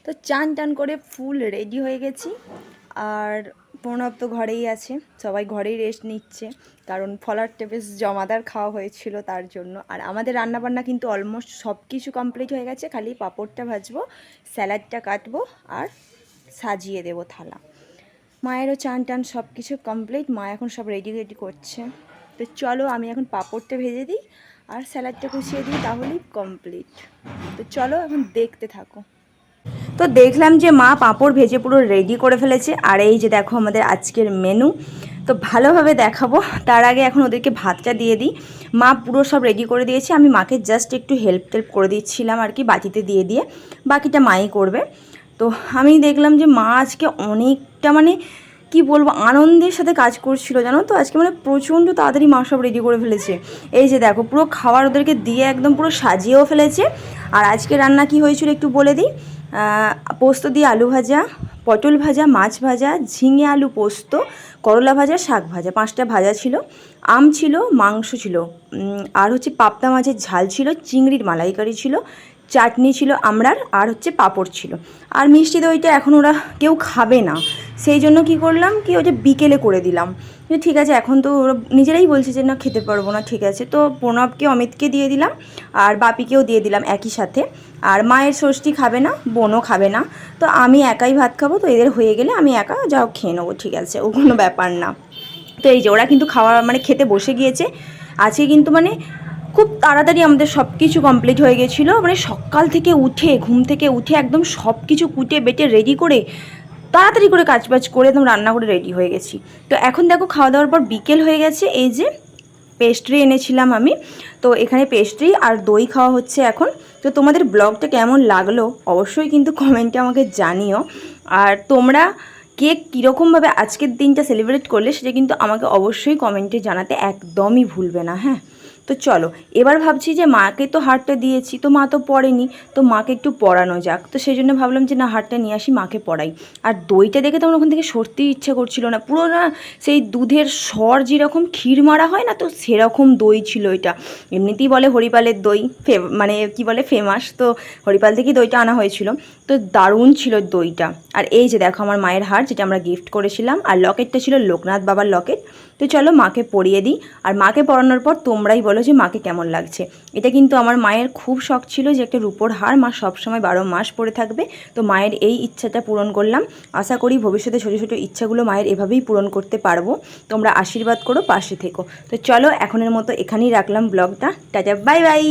তো চান টান করে ফুল রেডি হয়ে গেছি। আর প্রণব তো ঘরেই আছে, সবাই ঘরেই রেস্ট নিচ্ছে, কারণ ফলারটা বেশ জমাদার খাওয়া হয়েছিল তার জন্য। আর আমাদের রান্নাবান্না কিন্তু অলমোস্ট সব কিছু কমপ্লিট হয়ে গেছে, খালি পাঁপড়টা ভাজবো, স্যালাডটা কাটবো আর সাজিয়ে দেবো থালা। মায়েরও চান টান সব কিছু কমপ্লিট, মা এখন সব রেডি করছে। তো চলো আমি এখন পাঁপড়টা ভেজে দিই আর স্যালাডটা কুচিয়ে দিই, তাহলেই কমপ্লিট। তো চলো এখন দেখতে থাকো। তো দেখলাম যে মা পাঁপড় ভেজে পুরো রেডি করে ফেলেছে। আর এই যে দেখো আমাদের আজকের মেনু, তো ভালোভাবে দেখাবো। তার আগে এখন ওদেরকে ভাতটা দিয়ে দিই। মা পুরো সব রেডি করে দিয়েছে, আমি মাকে জাস্ট একটু হেল্প করে দিচ্ছিলাম আর কি, বাটিতে দিয়ে দিয়ে, বাকিটা মাই করবে। তো আমি দেখলাম যে মা আজকে অনেকটা মানে কি বলবো আনন্দের সাথে কাজ করছিল, জানো তো। আজকে মানে প্রচণ্ড তাড়াতাড়ি মা সব রেডি করে ফেলেছে। এই যে দেখো পুরো খাবার ওদেরকে দিয়ে একদম পুরো সাজিয়েও ফেলেছে। আর আজকে রান্না কি হয়েছিল একটু বলে দিই। পোস্ত দিয়ে আলু ভাজা, পটল ভাজা, মাছ ভাজা, ঝিঙে আলু পোস্ত, করলা ভাজা, শাক ভাজা, 5টা ভাজা ছিল, আম ছিল, মাংস ছিল, আর হচ্ছে পাবদা মাছের ঝাল ছিল, চিংড়ির মালাইকারি ছিল, চাটনি ছিল আমড়ার, আর হচ্ছে পাঁপড় ছিল। আর মিষ্টি দইটা এখন ওরা কেউ খাবে না, সেই জন্য কি করলাম কি ওটা বিকেলে করে দিলাম। ঠিক আছে, এখন তো ওরা নিজেরাই বলছে যে না খেতে পারবো না, ঠিক আছে। তো প্রণবকে অমিতকে দিয়ে দিলাম আর বাপিকেও দিয়ে দিলাম একই সাথে। আর মায়ের ষষ্ঠী খাবে না, বোনও খাবে না, তো আমি একাই ভাত খাবো। তো এদের হয়ে গেলে আমি একা যাও খেয়ে নেবো, ঠিক আছে, ও কোনো ব্যাপার না। তো এই যে ওরা কিন্তু খাওয়া মানে খেতে বসে গিয়েছে। আজকে কিন্তু মানে খুব তাড়াতাড়ি আমাদের সব কিছু কমপ্লিট হয়ে গেছিলো, মানে সকাল থেকে উঠে ঘুম থেকে উঠে একদম সব কিছু কুটে বেটে রেডি করে তাড়াতাড়ি করে কাজবাজ করে একদম রান্না করে রেডি হয়ে গেছি। তো এখন দেখো খাওয়া দাওয়ার পর বিকেল হয়ে গেছে। এই যে পেস্ট্রি এনেছিলাম আমি, তো এখানে পেস্ট্রি আর দই খাওয়া হচ্ছে এখন। তো তোমাদের ব্লগটা কেমন লাগলো অবশ্যই কিন্তু কমেন্টে আমাকে জানিও। আর তোমরা কে কীরকমভাবে আজকের দিনটা সেলিব্রেট করলে সেটা কিন্তু আমাকে অবশ্যই কমেন্টে জানাতে একদমই ভুলবে না, হ্যাঁ। তো চলো এবার ভাবছি যে মাকে তো হারটা দিয়েছি, তো মা তো পড়েনি, তো মাকে একটু পড়ানো যাক। তো সেই জন্য ভাবলাম যে না হারটা নিয়ে আসি, মাকে পড়াই। আর দইটা দেখে তো আমার ওখান থেকে সরতেই ইচ্ছে করছিল না, পুরো না সেই দুধের স্বর যেরকম ক্ষীর মারা হয় না, তো সেরকম দই ছিল এটা। এমনিতেই বলে হরিপালের দই মানে কি বলে ফেমাস, তো হরিপাল থেকেই দইটা আনা হয়েছিল। তো দারুণ ছিল দইটা। আর এই যে দেখো আমার মায়ের হার, যেটা আমরা গিফট করেছিলাম, আর লকেটটা ছিল লোকনাথ বাবার লকেট। তো চলো মাকে পরিয়ে দিই। আর মাকে পরানোর পর তোমরাই বলো যে মাকে কেমন লাগছে। এটা কিন্তু আমার মায়ের খুব শখ ছিল যে একটা রূপোর হার মা সবসময় 12 মাস পরে থাকবে। তো মায়ের এই ইচ্ছাটা পূরণ করলাম। আশা করি ভবিষ্যতে ছোটো ছোটো ইচ্ছাগুলো মায়ের এভাবেই পূরণ করতে পারবো। তোমরা আশীর্বাদ করো, পাশে থেকো। তো চলো এখনের মতো এখানেই রাখলাম ব্লগটা। Tata, bye bye.